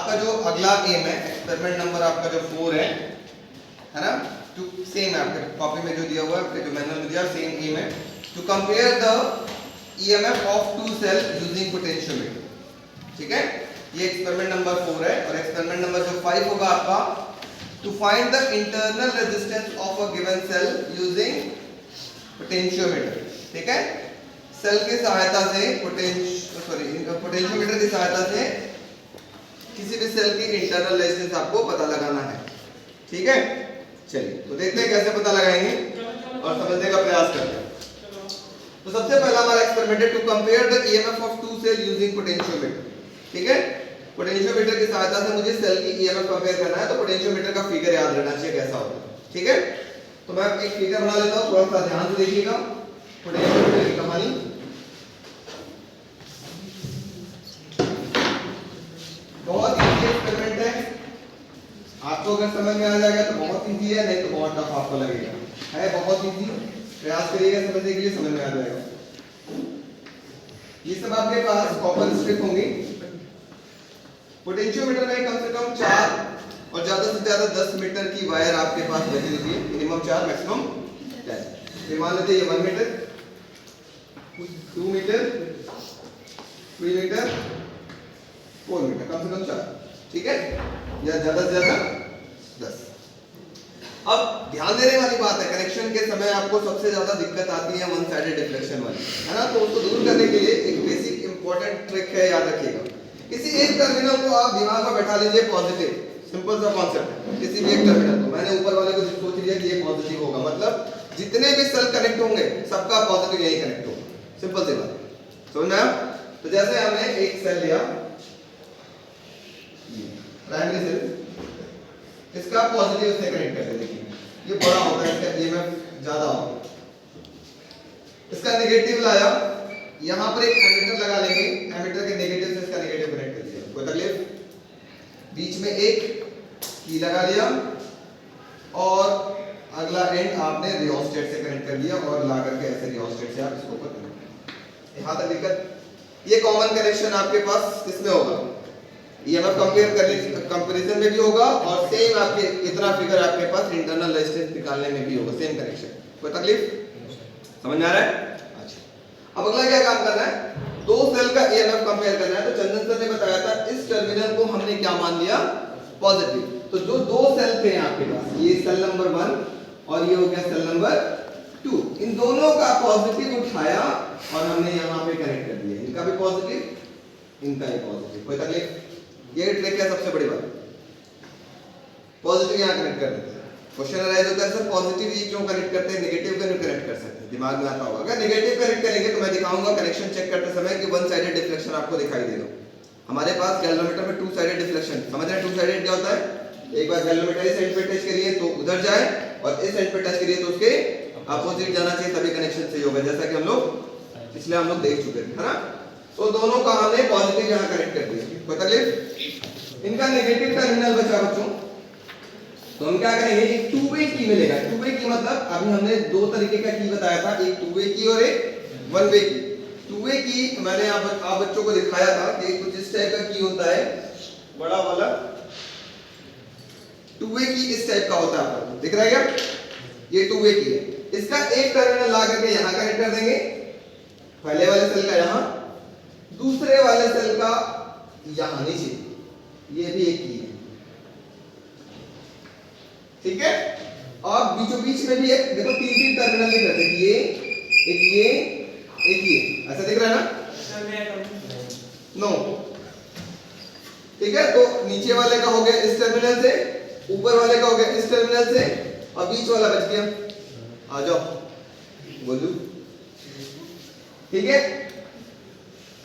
आपका जो अगला एम है, एक्सपेरिमेंट नंबर आपका जो 4 है ना, टू सेम है आपके कॉपी में जो दिया हुआ है, आपके जो मैनुअल में दिया सेम एम है, to compare the EMF of two cell using potentiometer. ठीक है, ये एक्सपेरिमेंट नंबर 4 है। और एक्सपेरिमेंट नंबर जो 5 होगा आपका, to find the internal resistance of a given cell using potentiometer. ठीक है, सेल की सहायता से पोटेंशियोमीटर की सहायता से किसी भी सेल की इंटरनल रेजिस्टेंस आपको पता लगाना है। ठीक है, चलिए तो देखते हैं कैसे पता लगाएंगे और समझने का प्रयास करते हैं। तो सबसे पहला हमारा एक्सपेरिमेंट है to compare the EMF of two cell using potentiometer. ठीक है, पोटेंशियोमीटर की सहायता से मुझे सेल की ईएमएफ कंपेयर करना है, तो पोटेंशियोमीटर का फिगर याद रहना चाहिए कैसा होता है। ठीक है, तो मैं एक फिगर बना लेता हूं, थोड़ा सा ध्यान से देखिएगा। पोटेंशियोमीटर की कहानी, बहुत इजी एक्सपेरिमेंट है, आपको अगर समझ में आ जाएगा तो बहुत इजी है, नहीं तो बहुत टफ आपको लगेगा। है बहुत इजी, प्रयास करिएगा समझने के लिए, समझ में आ जाएगा। ये सब आपके पास कॉपर स्ट्रिप होंगी। पोटेंशियोमीटर में कम से कम 4 और ज्यादा से ज्यादा 10 मीटर की वायर आपके पास लगी हुई है, मिनिमम 4 मैक्सिमम 10। ये मान लेते हैं ये 1 मीटर, 2 मीटर, 3 मीटर, 4 मीटर, कम से कम 4। ठीक है, या ज्यादा से ज्यादा 10। अब ध्यान देने वाली बात है, कनेक्शन के समय आपको सबसे ज्यादा दिक्कत आती है वन साइडेड डिफ्लेक्शन वाली, है ना। तो उसको दूर करने के लिए एक बेसिक इंपॉर्टेंट ट्रिक है, याद रखिएगा। किसी एक टर्मिनल को आप दिमाग में बैठा लीजिए पॉजिटिव, सिंपल सा कॉन्सेप्ट है। किसी भी एक टर्मिनल को मैंने ऊपर वाले को सोच लिया कि ये पॉजिटिव होगा, मतलब जितने भी सेल कनेक्ट होंगे सबका पॉजिटिव यही कनेक्ट होगा, सिंपल सी बात, समझ में आया। तो जैसे हमने एक सेल लिया, प्राइमरी सेल, इसका पॉजिटिव से कनेक्ट करते, देखिए ये बड़ा होता है, इसका ईएमएफ ज्यादा होगा। इसका नेगेटिव लाया, यहां पर एक एमीटर लगा लेंगे, एमीटर के नेगेटिव से इसका नेगेटिव कनेक्ट कर दिया, कोई तकलीफ। बीच में एक की लगा लिया और अगला एंड आपने रियोस्टेट से कनेक्ट कर दिया और ला करके ऐसे रियोस्टेट से आप इसको ऊपर कनेक्ट। यहां तक दिक्कत। ये कॉमन कनेक्शन आपके पास किसमें होगा, ईएमएफ कंपैरिजन में भी होगा, और सेम आपके इतना फिगर आपके पास इंटरनल रेजिस्टेंस निकालने में भी होगा, सेम कनेक्शन। कोई तकलीफ, समझ में आ रहा है। अच्छा, अब अगला क्या काम करना है, दो सेल का ईएमएफ कंपेयर करना है। तो चंदन सर ने बताया था इस टर्मिनल को हमने क्या मान लिया, पॉजिटिव। तो जो दो सेल थे आपके पास, ये सेल नंबर 1 और ये हो गया सेल नंबर 2, इन दोनों का पॉजिटिव उठाया और हमने यहां पे कनेक्ट कर दिया, इनका भी पॉजिटिव, इनका भी पॉजिटिव। कोई तकलीफ, ये ट्रिक है सबसे बड़ी बात, पॉजिटिव यहां कनेक्ट कर देते हैं। क्वेश्चन अराइज होता है सर पॉजिटिव ये क्यों कनेक्ट करते हैं, नेगेटिव क्यों कनेक्ट कर सकते हैं, दिमाग में आता होगा। अगर नेगेटिव कनेक्ट करेंगे तो मैं दिखाऊंगा कनेक्शन चेक करते समय कि वन साइडेड डिफ्लेक्शन आपको दिखाई देगा। हमारे पास गैल्वेनोमीटर में टू साइडेड डिफ्लेक्शन, समझ रहे हैं टू साइडेड क्या होता है, एक बार गैल्वेनोमीटर इस एंड पे टच करिए तो उधर जाए, और इस एंड पे टच करिए तो उसके अपोजिट जाना चाहिए, तभी कनेक्शन सही होगा, जैसा कि हम लोग पिछले हम लोग देख चुके थे, है ना। तो दोनों का हमने पॉजिटिव यहां कनेक्ट कर दिया। कोई तकलीफ, इनका नेगेटिव टर्मिनल बचा बच्चों, तो हम क्या करेंगे, एक टू वे की मिलेगा। टू वे की मतलब अभी हमने दो तरीके का की बताया था, एक टू वे की और एक वन वे की। टू वे की मैंने आप बच्चों को दिखाया था कि कुछ इस टाइप का की होता है, बड़ा वाला टू वे की इस टाइप का होता है, आपको दिख रहा है क्या, ये टू वे की है। इसका एक टर्मिनल ला करके यहां कनेक्ट कर देंगे, पहले वाले सेल का यहां, दूसरे वाले सेल का यहां नीचे, ये भी एक की है, ठीक है। और बीचों बीच में भी एक, देखो तीन तीन टर्मिनल लिख रहे थे, ये एक ये, ऐसा दिख रहा है ना, नो, ठीक है। तो नीचे वाले का हो गया इस टर्मिनल से, ऊपर वाले का हो गया इस टर्मिनल से, और बीच वाला बच गया, आ जाओ बोलू, ठीक है।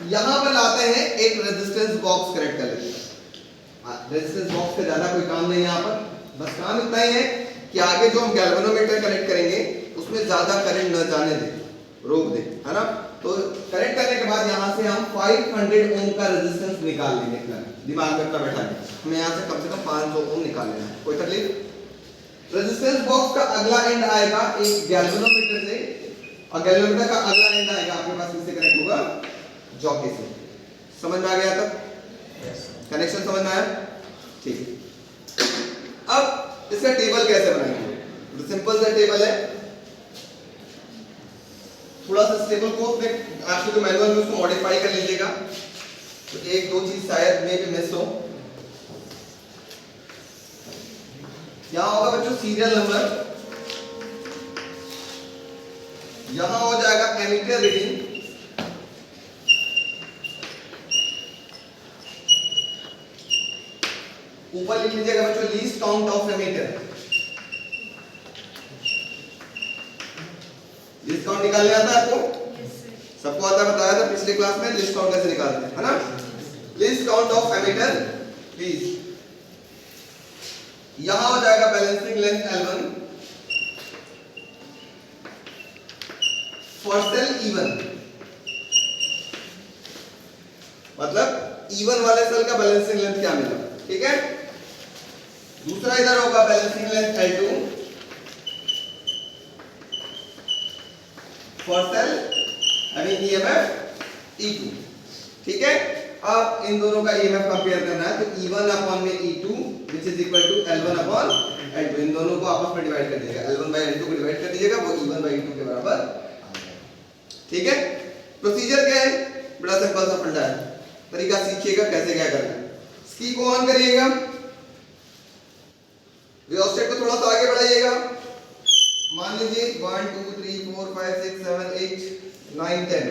यहां पर लाते हैं एक रेजिस्टेंस बॉक्स कनेक्ट कर लेते हैं। रेजिस्टेंस बॉक्स का ज्यादा कोई काम नहीं है यहां पर, बस काम इतना ही है कि आगे जो हम गैल्वेनोमीटर कनेक्ट करेंगे उसमें ज्यादा करंट न जाने दें, रोक दें, है ना। तो कनेक्ट करने के बाद यहां से हम 500 ओम का रेजिस्टेंस निकाल लेंगे, दिमाग में अपना बैठा लेंगे, हमें यहां से कम 500 ओम निकाल लेना है। कोई तकलीफ। रेजिस्टेंस बॉक्स का अगला एंड आएगा एक गैल्वेनोमीटर से, और गैल्वेनोमीटर का अगला एंड आएगा आपके पास किससे कनेक्ट होगा, जॉकी से। समझ में आ गया तक, कनेक्शन समझ में आया। ठीक है, अब इसका टेबल कैसे बनाएंगे? तो सिंपल सा टेबल है, थोड़ा सा इस टेबल को अपने आपके जो मैनुअल में उसको मॉडिफाई कर लीजिएगा, तो एक दो चीज शायद में भी मिस हो। यहां होगा बच्चों सीरियल नंबर, यहां हो जाएगा एमीटर रीडिंग, ऊपर लिख लीजिएगा बच्चों least count of ammeter. Least count निकालने आता है आपको? सबको आता है, बताया था पिछले क्लास में लिस्ट काउंट कैसे निकालते हैं, है ना? Least count of ammeter please. यहां हो जाएगा balancing length L1 for sale E1, मतलब E1 वाले सेल का बैलेंसिंग लेंथ क्या मिला, ठीक है? दूसरा इधर होगा balancing length L2 for sale EMF E2, ठीक है? अब इन दोनों का EMF कंपेयर करना है, तो E1 अपॉन में E2 which is equal to L1 upon L2, इन दोनों को आपस में डिवाइड कर दीजिएगा, L1 by L2 को डिवाइड कर दीजिएगा, वो E1 by E2 के बराबर, ठीक है? प्रोसीजर क्या है? बड़ा सिंपल सा फंडा है, तरीका सीखिएगा कैसे क्या करना है। इसकी को ऑन करिएगा, रियोस्टेट को थोड़ा सा आगे बढ़ाइएगा, मान लीजिए 1 2 3 4 5 6 7 8 9 10,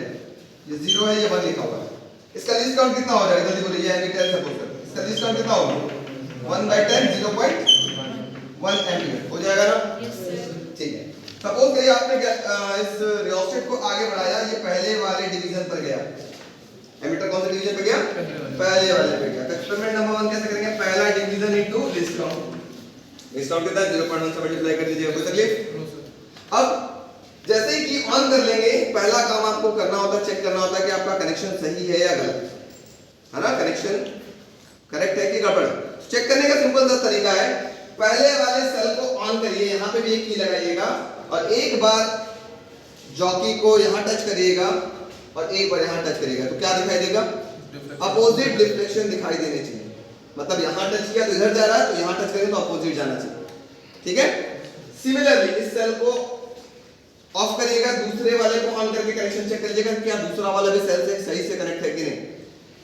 ये 0 है, ये 1 लिखा हुआ है। इसका लीस्ट काउंट कितना हो जाएगा? जल्दी बोलिए, एमीटर सपोज करते हैं, इसका लीस्ट काउंट कितना होगा? 1/10 0.1 एम्पीयर हो जाएगा ना? ठीक है, सपोज करिए आपने इस रियोस्टेट को आगे बढ़ाया, ये पहले वाले डिवीजन पर गया, एमीटर कौन से डिवीजन पे गया? पहले वाले पे गया। तो एक्सपेरिमेंट नंबर 1 कैसे करेंगे? पहला division into list count, list count कितना है? 0.1 से मल्टीप्लाई कर दीजिए, कोई तकलीफ? अब जैसे ही की ऑन कर लेंगे, पहला काम आपको करना होता है, चेक करना होता है कि आपका कनेक्शन सही है या गलत है ना, कनेक्शन करेक्ट है कि गड़बड़। चेक करने का सिंपल सा तरीका है, पहले वाले सेल को ऑन करिए, यहां पे भी एक की लगाइएगा और एक बार जॉकी को यहां टच करिएगा और एक बार यहां टच करिएगा, तो क्या दिखाई देगा? अपोजिट डिफ्लेक्शन दिखाई देनी चाहिए, मतलब यहां टच किया तो इधर जा रहा है, तो यहां टच करेंगे तो अपोजिट जाना चाहिए, ठीक है? सिमिलरली इस सेल को ऑफ करिएगा, दूसरे वाले को ऑन करके कनेक्शन चेक करिएगा क्या दूसरा वाला भी सेल से सही से कनेक्ट है कि नहीं।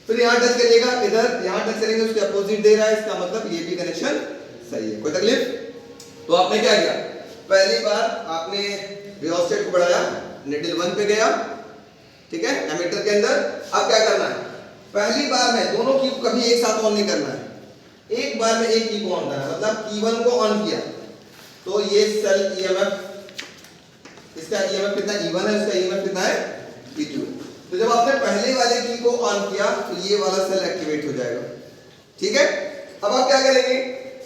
फिर यहां टच करिएगा, इधर यहां टच करेंगे, उसके अपोजिट दे रहा है, इसका मतलब ये भी कनेक्शन सही है, कोई तकलीफ? तो आपने क्या किया? पहली बार आपने रियोस्टेट को बढ़ाया, नीडल 1 पे गया, ठीक है, एमीटर के अंदर। अब क्या करना है? पहली बार में दोनों की को कभी एक साथ ऑन नहीं करना है, एक बार में एक की को ऑन करना है, मतलब E1 को ऑन किया तो ये सेल EMF, इसका EMF कितना? E1 है, इसका EMF कितना है? E2। तो जब आपने पहले वाले की को ऑन किया तो ये वाला सेल एक्टिवेट हो जाएगा, ठीक है? अब आप क्या करेंगे?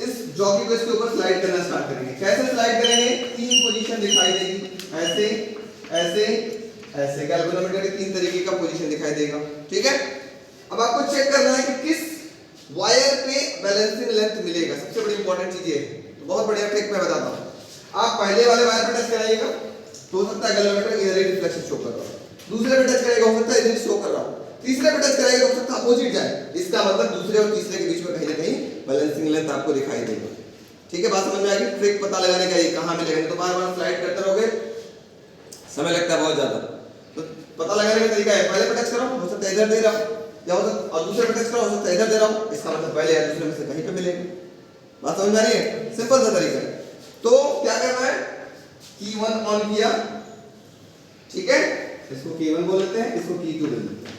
इस जॉकी को इसके ऊपर स्लाइड करना स्टार्ट करेंगे। कैसे स्लाइड करेंगे? 3 पोजीशन दिखाई देगी, ऐसे ऐसे ऐसे, गैल्वेनोमीटर के 3 तरीके का पोजीशन दिखाई देगा, ठीक है? अब आपको चेक करना है कि किस वायर पे बैलेंसिंग लेंथ मिलेगा, सबसे बड़ी इंपॉर्टेंट चीज ये है। तो बहुत बढ़िया ट्रिक मैं बताता हूं, आप पहले वाले वायर पे टच कराइएगा तो हो सकता है गैल्वेनोमीटर इधर ही रिफ्लेक्शन शो कर रहा हो, दूसरे पे टच करेगा हो सकता है इधर शो कर रहा हो, तीसरे पे टच कराएगा हो सकता है अपोजिट जाए, इसका मतलब दूसरे और तीसरे के बीच में कहीं ना कहीं बैलेंसिंग लेंथ आपको दिखाई देगी, ठीक है? बात समझ में आ गई? ट्रिक पता लगाने का ये कहां मिलेगा, तो बार-बार स्लाइड करते रहोगे समय लगता है बहुत ज्यादा। तो पता लगाने का तरीका है, पहले पे टच करो, हो सकता है इधर दे रहा हो, या हो सकता और दूसरे पे टच करो, हो सकता है इधर दे रहा हो, इसका मतलब पहले या दूसरे में से कहीं पे मिलेगा। बात समझ में आ रही है? सिंपल सा तरीका है। तो क्या करना है? की 1 ऑन किया, ठीक है, इसको की 1 बोल लेते हैं, इसको की 2 बोल लेते हैं।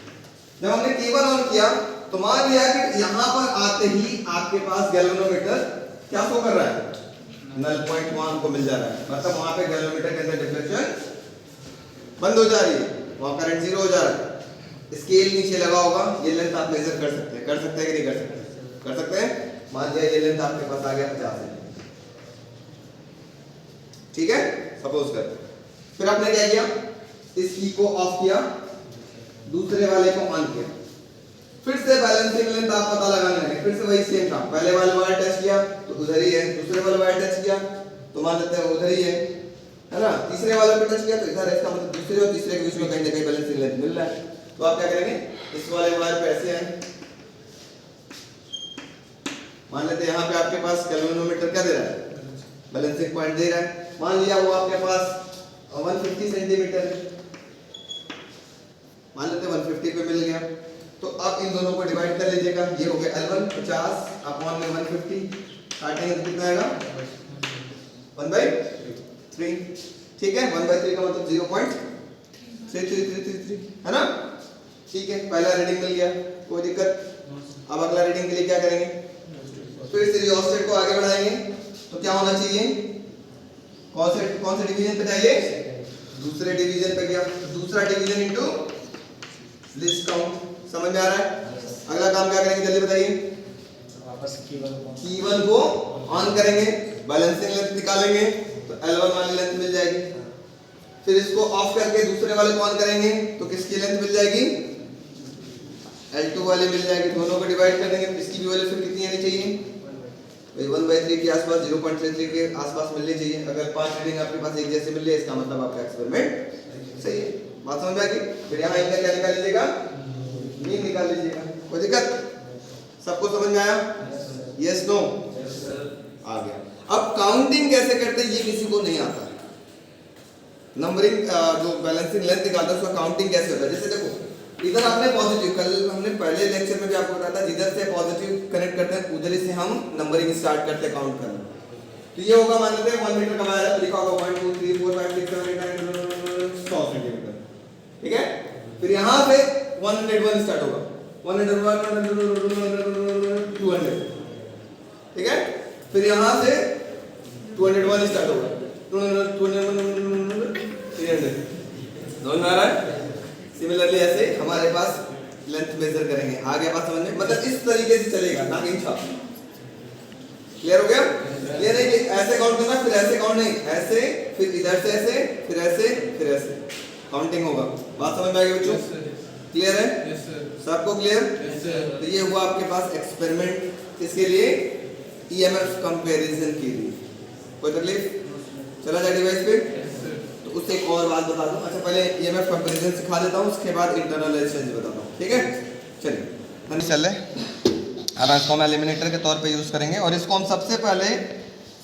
जब हमने की 1 ऑन किया तो मान लिया कि यहां पर आते ही आपके पास गैल्वेनोमीटर क्या शो कर रहा है? नल पॉइंट 1 को मिल जा रहा है, मतलब वहां पे गैल्वेनोमीटर के अंदर डिफ्लेक्शन बंद हो जा रही है, वहां करंट 0 हो जा रहा है। स्केल नीचे लगा होगा, ये लेंथ आप मेजर कर सकते हैं कि नहीं कर सकते? कर सकते हैं। मान लिया ये लेंथ आपके पास आ गया 50 है, ठीक है, सपोज कर। फिर आपने क्या किया? इस की को ऑफ किया, दूसरे वाले को ऑन किया, फिर से बैलेंसिंग लेंथ आप पता लगाने लगे, फिर से वही सेम काम, पहले वाले वायर टच किया तो उधर ही है, दूसरे वाले वायर टच किया तो मान लेते हैं उधर ही है ना, तीसरे वाले पे टच किया तो इधर है, इसका मतलब दूसरे और तीसरे के बीच में कहीं ना कहीं बैलेंसिंग लेंथ मिल रहा है। तो आप क्या करेंगे? इस वाले वायर पे ऐसे आए, मान लेते हैं यहाँ पे आपके पास कैल्विनोमीटर क्या दे रहा है, बैलेंसिंग पॉइंट दे रहा है। मान लिया वो आपके पास 150 सेंटीमीटर, मान लेते 150 पे मिल गया। तो अब इन दोनों को डिवाइड कर लीजिएगा, ये हो गया L1 50 अपॉन में 150, काटेंगे तो कितना आएगा 1/3, ठीक है। 1/3 का मतलब 0.3333 है ना, ठीक है। पहला रीडिंग मिल गया, कोई दिक्कत। अब अगला रीडिंग के लिए क्या करेंगे, फिर से रियोस्टेट को आगे बढ़ाएंगे तो क्या होना चाहिए, कौन से डिवीजन पे चाहिए, दूसरे डिवीजन पे गया, दूसरा डिवीजन इनटू लिस्ट काउंट, समझ में आ रहा है। अगला काम क्या करेंगे जल्दी बताइए, वापस की1 को ऑन करेंगे, बैलेंसिंग लेंथ निकालेंगे तो L1 वाली लेंथ मिल जाएगी। फिर इसको ऑफ करके दूसरे वाले को ऑन करेंगे तो किसकी लेंथ मिल जाएगी, L2 वाली मिल जाएगी। दोनों को डिवाइड कर देंगे, इसकी भी वैल्यू फिर कितनी आनी चाहिए, 1/3 के आसपास, 0.33 के आसपास मिलनी चाहिए। अगर 5 रीडिंग आपके पास एक जैसे मिल रही है इसका मतलब आपका एक्सपेरिमेंट सही है। बात समझ में आ गई। फिर यहाँ इनका क्या निकाल लीजिएगा, मीन निकाल लीजिएगा, कोई दिक्कत, सबको समझ में आया, यस नो, आ गया। अब काउंटिंग कैसे करते हैं ये किसी को नहीं आता, नंबरिंग जो बैलेंसिंग लेंथ निकालता है उसका काउंटिंग कैसे होता है। जैसे देखो इधर आपने पॉजिटिव, कल हमने पहले लेक्चर में भी आपको बताया था, जिधर से पॉजिटिव कनेक्ट करते हैं उधर से हम नंबरिंग स्टार्ट करते हैं काउंट करना। तो ये होगा, मान लेते हैं 1 मीटर का वायर है, लिखा होगा 1 2 3 4 5 6 7 8 9 100 सेंटीमीटर, ठीक है। फिर यहाँ से 101 स्टार्ट होगा, 101 200, ठीक है। फिर यहाँ से 201 स्टार्ट होगा, 200 300, समझ में आ रहा है। सिमिलरली ऐसे हमारे पास लेंथ मेजर करेंगे, आ गया बात समझ में, मतलब इस तरीके से चलेगा ना कि छाप, क्लियर हो गया। ये नहीं कि ऐसे काउंट करना फिर ऐसे काउंट नहीं, ऐसे फिर इधर से ऐसे फिर ऐसे फिर ऐसे काउंटिंग होगा। बात समझ में आ गई बच्चों, क्लियर है, सबको क्लियर। तो ये हुआ आपके पास एक्सपेरिमेंट, इसके लिए ईएमएफ कंपैरिजन के लिए, कोई तकलीफ, चला जाए डिवाइस पे। तो उससे एक और बात बता दूं, अच्छा पहले ईएमएफ कंपैरिजन सिखा देता हूं, उसके बाद इंटरनल रेजिस्टेंस बताता हूं, ठीक है। चलिए चल अब इसको हम एलिमिनेटर के तौर पे यूज़ करेंगे और इसको हम सबसे पहले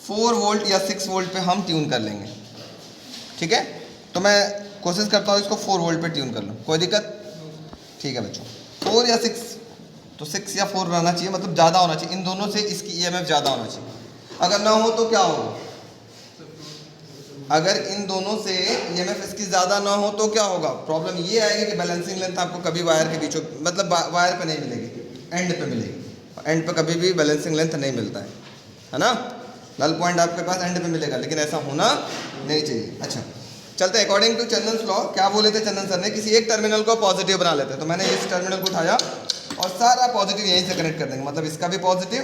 4 वोल्ट या 6 वोल्ट पे हम ट्यून कर लेंगे, ठीक है। तो मैं कोशिश करता हूँ इसको 4 वोल्ट पे ट्यून कर लूँ, कोई दिक्कत, ठीक है बच्चों। 4 या 6, तो 6 या 4 रहना चाहिए, मतलब ज़्यादा होना चाहिए, इन दोनों से इसकी ईएमएफ ज़्यादा होना चाहिए। अगर ना हो तो क्या होगा, अगर इन दोनों से ईएमएफ इसकी ज़्यादा ना हो तो क्या होगा, प्रॉब्लम ये आएगी कि बैलेंसिंग लेंथ आपको कभी वायर के बीचों, मतलब वायर पे नहीं मिलेगी, एंड पे मिलेगी। एंड पे कभी भी बैलेंसिंग लेंथ नहीं मिलता है ना, नल पॉइंट आपके पास एंड पे मिलेगा, लेकिन ऐसा होना नहीं चाहिए। अच्छा चलते हैं, अकॉर्डिंग टू चंदन लॉ क्या बोले थे चंदन सर ने, किसी एक टर्मिनल को पॉजिटिव बना लेते हैं। तो मैंने इस टर्मिनल को उठाया और सारा पॉजिटिव यहीं से कनेक्ट कर देंगे, मतलब इसका भी पॉजिटिव,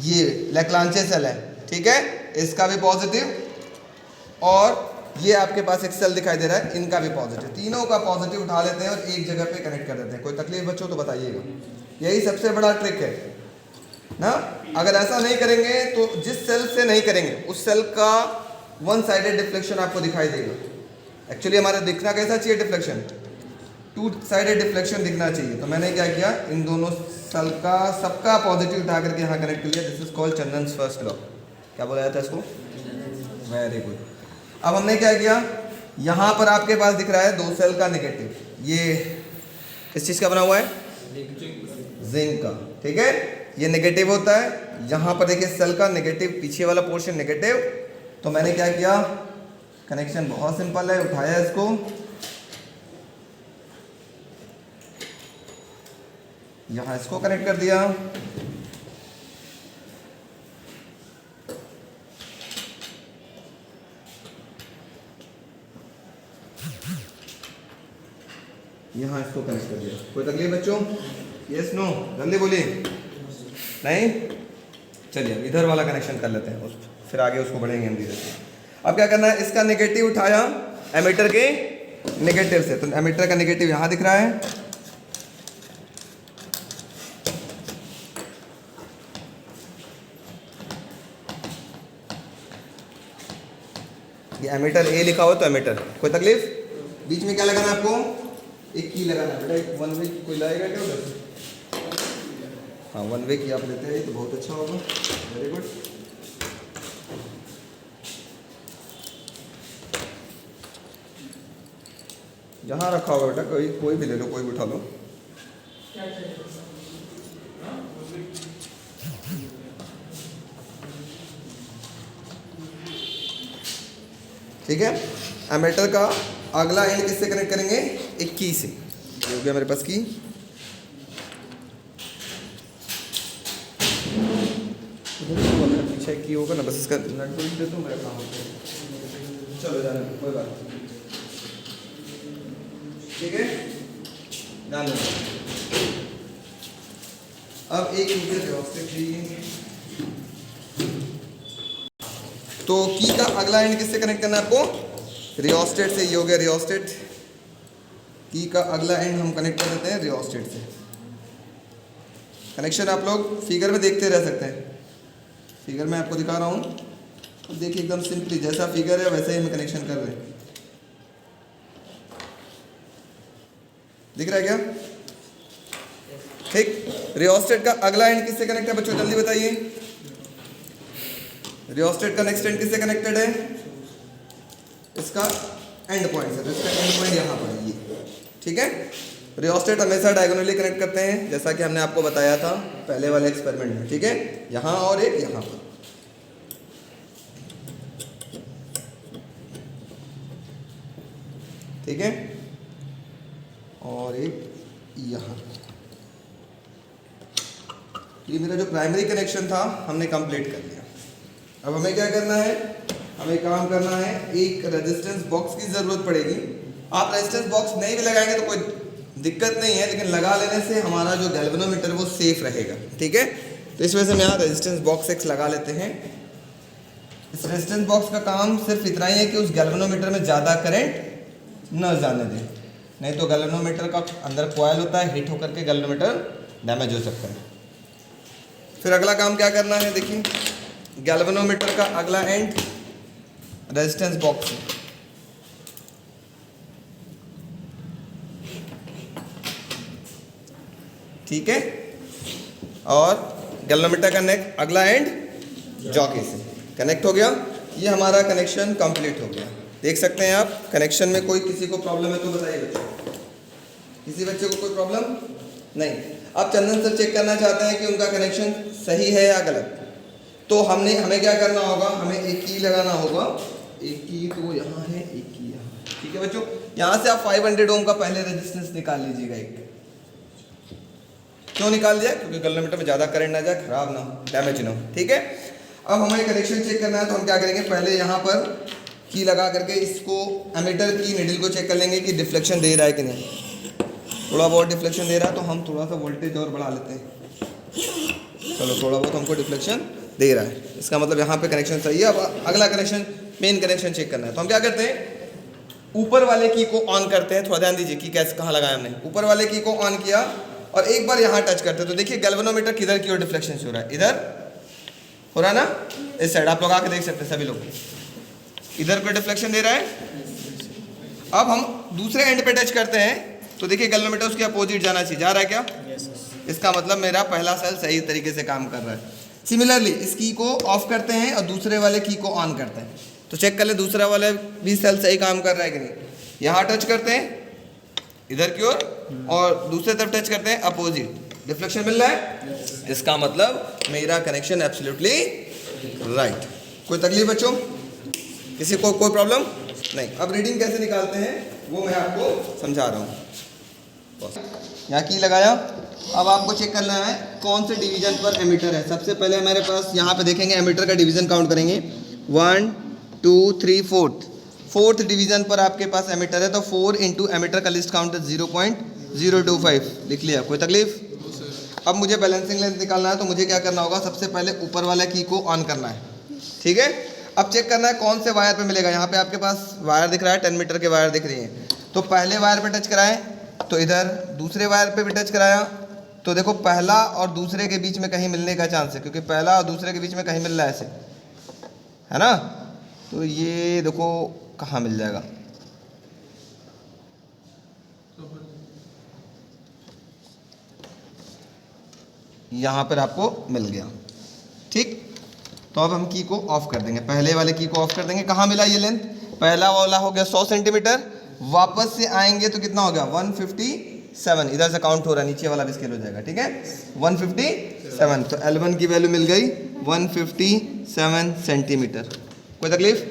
ये लैग्रांजे सेल है, ठीक है, इसका भी पॉजिटिव, और ये आपके पास एक सेल दिखाई दे रहा है, इनका भी पॉजिटिव, तीनों का पॉजिटिव उठा लेते हैं और एक जगह पे कनेक्ट कर देते हैं। कोई तकलीफ बच्चों तो बताइएगा, यही सबसे बड़ा ट्रिक है ना। अगर ऐसा नहीं करेंगे तो जिस सेल से नहीं करेंगे उस सेल का वन साइडेड डिफ्लेक्शन आपको दिखाई देगा। एक्चुअली हमारा दिखना कैसा चाहिए डिफ्लेक्शन, 2 साइडेड डिफ्लेक्शन दिखना चाहिए। तो मैंने क्या किया, इन दोनों सेल का सबका पॉजिटिव उठा करके यहाँ कनेक्ट कर लिया। This is called Chandan's first law, क्या बोला जाता है इसको, वेरी गुड। अब हमने क्या किया, यहाँ पर आपके पास दिख रहा है 2 सेल का नेगेटिव, ये इस चीज़ का बना हुआ है जिंक का, ठीक है, ये नेगेटिव होता है। यहाँ पर देखिए सेल का नेगेटिव, पीछे वाला पोर्शन नेगेटिव। तो मैंने क्या किया, कनेक्शन बहुत सिंपल है, उठाया इसको, यहाँ इसको कनेक्ट कर दिया, यहाँ इसको कनेक्ट कर दिया। कोई तकलीफ बच्चों, यस नो, जल्दी बोलिए, नहीं, चलिए इधर वाला कनेक्शन कर लेते हैं, फिर आगे उसको बढ़ेंगे हम धीरे से। अब क्या करना है, इसका नेगेटिव उठाया एमीटर के नेगेटिव से, तो एमीटर का नेगेटिव यहाँ दिख रहा है, ये एमीटर ए लिखा हो तो एमीटर। कोई तकलीफ, बीच में क्या लगाना है आपको, एक की लगाना है बेटा, एक 1 वे कोई लाएगा क्या उधर, हाँ 1 वे की आप लेते हैं तो बहुत अच्छा होगा, वेरी गुड। जहाँ रखा होगा बेटा, कोई भी ले लो, कोई भी उठा लो। ठीक है, एमीटर का अगला एंड किससे कनेक्ट करेंगे? एक की से। हो गया मेरे पास की। पीछे की होगा ना, बस इसका नट बोल्ट दे दो, मेरा काम हो जाएगा। चलो जाने दो, कोई बात नहीं। ठीक है, ध्यान रखो। अब एक मीटर रियोस्टेट चाहिए, तो की का अगला एंड किससे कनेक्ट करना है आपको? रियोस्टेट से। ये हो गया रियोस्टेट। की का अगला एंड हम कनेक्ट कर देते हैं रियोस्टेट से। कनेक्शन आप लोग फिगर में देखते रह सकते हैं, फिगर में आपको दिखा रहा हूँ, तो देखिए एकदम सिंपली जैसा फिगर है वैसे ही हम कनेक्शन कर रहे हैं। दिख रहा है क्या? ठीक। रियोस्टेट का अगला एंड किससे कनेक्ट है बच्चों, जल्दी बताइए। रियोस्टेट का नेक्स्ट एंड किससे कनेक्टेड है? इसका एंड पॉइंट से। तो इसका एंड पॉइंट यहाँ पर है ये। ठीक है, रियोस्टेट हमेशा डायगोनली कनेक्ट करते हैं, जैसा कि हमने आपको बताया था पहले वाले एक्सपेरिमेंट में। ठीक है, यहाँ और एक यहाँ पर। ठीक है, और एक यहाँ। ये मेरा जो प्राइमरी कनेक्शन था हमने कंप्लीट कर लिया। अब हमें क्या करना है? हमें काम करना है, एक रेजिस्टेंस बॉक्स की ज़रूरत पड़ेगी। आप रेजिस्टेंस बॉक्स नहीं भी लगाएंगे तो कोई दिक्कत नहीं है, लेकिन लगा लेने से हमारा जो गैल्वेनोमीटर वो सेफ रहेगा। ठीक है, तो इस वजह से हम यहाँ रेजिस्टेंस बॉक्स एक लगा लेते हैं। इस रेजिस्टेंस बॉक्स का काम सिर्फ इतना ही है कि उस गैल्वेनोमीटर में ज़्यादा करंट न जाने दें, नहीं तो गैल्वेनोमीटर का अंदर कॉइल होता है, हिट होकर के गैल्वेनोमीटर डैमेज हो सकता है। फिर अगला काम क्या करना है, देखिए गैल्वेनोमीटर का अगला एंड रेजिस्टेंस बॉक्स है। ठीक है, और गैल्वेनोमीटर का अगला एंड जॉकी से कनेक्ट हो गया। ये हमारा कनेक्शन कंप्लीट हो गया। देख सकते हैं आप, कनेक्शन में कोई किसी को प्रॉब्लम है तो बताइए बच्चों। किसी बच्चे को कोई प्रॉब्लम नहीं। अब चंदन सर चेक करना चाहते हैं कि उनका कनेक्शन सही है या गलत, तो हमें क्या करना होगा? हमें एक की लगाना होगा। एक की तो यहाँ है, एक की यहाँ। ठीक है बच्चों, यहाँ से आप 500 ओम का पहले रेजिस्टेंस निकाल लीजिएगा। एक क्यों निकाल दिया? क्योंकि गैल्वेनोमीटर में ज़्यादा करंट ना जाए, खराब ना हो, डैमेज ना हो। ठीक है, अब हमें कनेक्शन चेक करना है तो हम क्या करेंगे? पहले यहाँ पर की लगा करके इसको एमीटर की नीडल को चेक कर लेंगे कि डिफ्लेक्शन दे रहा है कि नहीं। थोड़ा बहुत डिफ्लेक्शन दे रहा है तो हम थोड़ा सा वोल्टेज और बढ़ा लेते हैं। चलो, थोड़ा बहुत हमको डिफ्लेक्शन दे रहा है, इसका मतलब यहाँ पे कनेक्शन सही है। अब अगला कनेक्शन, मेन कनेक्शन चेक करना है, तो हम क्या करते हैं? ऊपर वाले की को ऑन करते हैं। थोड़ा ध्यान दीजिए कि कैसे कहाँ लगाया हमने। ऊपर वाले की को ऑन किया और एक बार यहाँ टच करते हैं, तो देखिए गैल्वेनोमीटर किधर की ओर डिफ्लेक्शन हो रहा है? इधर हो रहा है ना, इस साइड। आप लोग आके देख सकते हैं, सभी लोग इधर को डिफ्लेक्शन दे रहा है। अब हम दूसरे एंड पे टच करते हैं तो देखिए गैल्वेनोमीटर उसके अपोजिट जाना चाहिए। जा रहा है क्या? इसका मतलब मेरा पहला सेल सही तरीके से काम कर रहा है। सिमिलरली इस की को ऑफ करते हैं और दूसरे वाले की को ऑन करते हैं, तो चेक कर ले दूसरा वाला भी सेल सही काम कर रहा है कि नहीं। यहाँ टच करते हैं इधर की ओर और दूसरे तरफ टच करते हैं अपोजिट, डिफ्लेक्शन मिल रहा है। इसका मतलब मेरा कनेक्शन एब्सोल्युटली राइट। कोई तकलीफ बच्चों? किसी को कोई प्रॉब्लम नहीं। अब रीडिंग कैसे निकालते हैं वो मैं आपको समझा रहा हूँ। यहाँ की लगाया, अब आपको चेक करना है कौन से डिवीजन पर एमीटर है। सबसे पहले हमारे पास यहाँ पे देखेंगे एमीटर का डिवीजन काउंट करेंगे। 1 2 3 4th डिवीजन पर आपके पास एमीटर है, तो 4 इंटू एमीटर का लिस्ट काउंट है 0.025। लिख लिया? कोई तकलीफ? अब मुझे बैलेंसिंग लेंथ निकालना है, तो मुझे क्या करना होगा? सबसे पहले ऊपर वाला की को ऑन करना है। ठीक है, अब चेक करना है कौन से वायर पे मिलेगा। यहाँ पे आपके पास वायर दिख रहा है, 10 मीटर के वायर दिख रही है, तो पहले वायर पे टच कराएं तो इधर, दूसरे वायर पे भी टच कराया तो देखो पहला और दूसरे के बीच में कहीं मिलने का चांस है, क्योंकि पहला और दूसरे के बीच में कहीं मिल रहा है ऐसे, है ना। तो ये देखो कहाँ मिल जाएगा? यहाँ पर आपको मिल गया। ठीक, तो अब हम की को ऑफ कर देंगे, पहले वाले की को ऑफ कर देंगे। कहाँ मिला ये लेंथ? पहला वाला हो गया 100 सेंटीमीटर, वापस से आएंगे तो कितना हो गया 157, इधर से काउंट हो रहा है, नीचे वाला भी स्केल हो जाएगा। ठीक है, 157, तो L1 की वैल्यू मिल गई 157 सेंटीमीटर। कोई तकलीफ?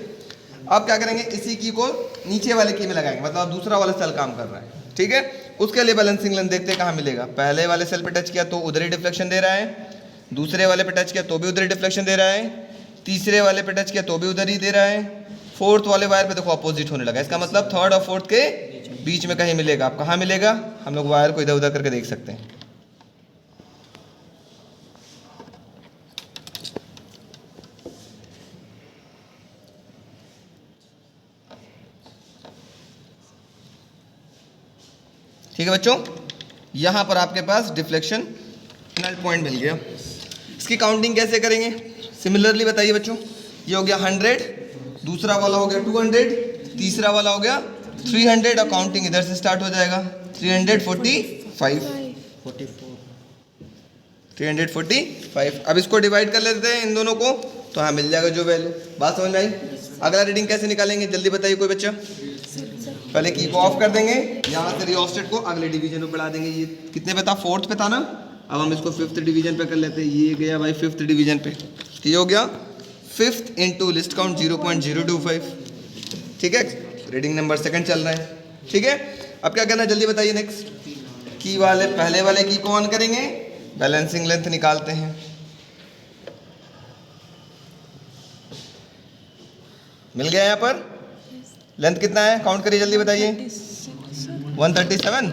अब क्या करेंगे, इसी की को नीचे वाले की में लगाएंगे, मतलब अब दूसरा वाला सेल काम कर रहा है। ठीक है, उसके लिए बैलेंसिंग लेंथ देखते हैं कहाँ मिलेगा। पहले वाले सेल पे टच किया तो उधर ही डिफ्लेक्शन दे रहा है, दूसरे वाले पे टच किया तो भी उधर ही डिफ्लेक्शन दे रहा है, तीसरे वाले पे टच किया तो भी उधर ही दे रहा है, फोर्थ वाले वायर पे देखो अपोजिट होने लगा। इसका मतलब थर्ड और फोर्थ के बीच में कहीं मिलेगा। आप कहाँ मिलेगा? हम लोग वायर को इधर उधर करके देख सकते हैं। ठीक है बच्चों, यहाँ पर आपके पास डिफ्लेक्शन नल पॉइंट मिल गया। इसकी काउंटिंग कैसे करेंगे? सिमिलरली बताइए बच्चों, ये हो गया 100, दूसरा वाला हो गया 200, तीसरा वाला हो गया 300 और काउंटिंग इधर से स्टार्ट हो जाएगा 345। अब इसको डिवाइड कर लेते हैं इन दोनों को, तो हाँ मिल जाएगा जो वैल्यू। बात समझ में आई? अगला रीडिंग कैसे निकालेंगे जल्दी बताइए कोई बच्चा? पहले की को ऑफ कर देंगे, यहाँ से रियोस्टेट को अगले डिवीजन में बढ़ा देंगे। ये कितने पे था? 4th पे था ना, अब हम इसको 5th डिवीजन पे कर लेते हैं। ये गया भाई 5th डिवीजन पे, ये हो गया 5th इंटू लिस्ट काउंट 0.025। ठीक है, रीडिंग नंबर 2 चल रहा है। ठीक है, अब क्या करना है जल्दी बताइए। नेक्स्ट की वाले पहले वाले की को ऑन करेंगे, बैलेंसिंग लेंथ निकालते हैं। मिल गया यहाँ पर लेंथ कितना है? काउंट करिए जल्दी बताइए। 137।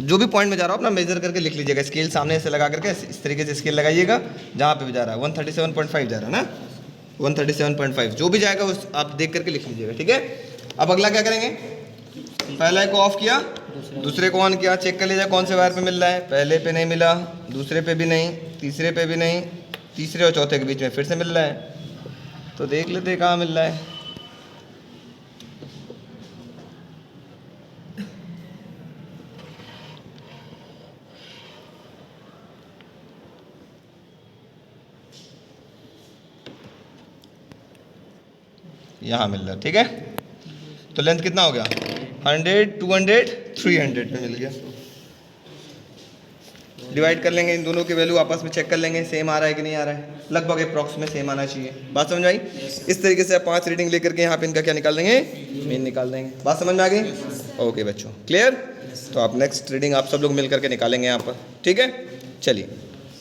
जो भी पॉइंट में जा रहा हो अपना मेजर करके लिख लीजिएगा, स्केल सामने से लगा करके इस तरीके से स्केल लगाइएगा जहाँ पे भी जा रहा है। 137.5 जा रहा है ना, 137.5 जो भी जाएगा उस आप देख करके लिख लीजिएगा। ठीक है, अब अगला क्या करेंगे? पहला को ऑफ किया, दूसरे को ऑन किया, चेक कर लीजिए कौन से वायर पे मिल रहा है। पहले पे नहीं मिला, दूसरे पे भी नहीं, तीसरे पे भी नहीं, तीसरे और चौथे के बीच में फिर से मिल रहा है, तो देख लेते हैं कहाँ मिल रहा है। यहाँ मिल रहा है। ठीक है, तो लेंथ कितना हो गया? 100, 200, 300 में मिल गया। डिवाइड कर लेंगे इन दोनों की वैल्यू, आपस में चेक कर लेंगे सेम आ रहा है कि नहीं आ रहा है। लगभग अप्रॉक्स में सेम आना चाहिए। बात समझ में आई? इस तरीके से आप 5 रीडिंग लेकर के यहाँ पे इनका क्या निकाल देंगे? मीन निकाल देंगे। बात समझ में आ गई? ओके बच्चों, क्लियर? तो आप नेक्स्ट रीडिंग आप सब लोग मिल करके निकालेंगे यहाँ पर। ठीक है, चलिए।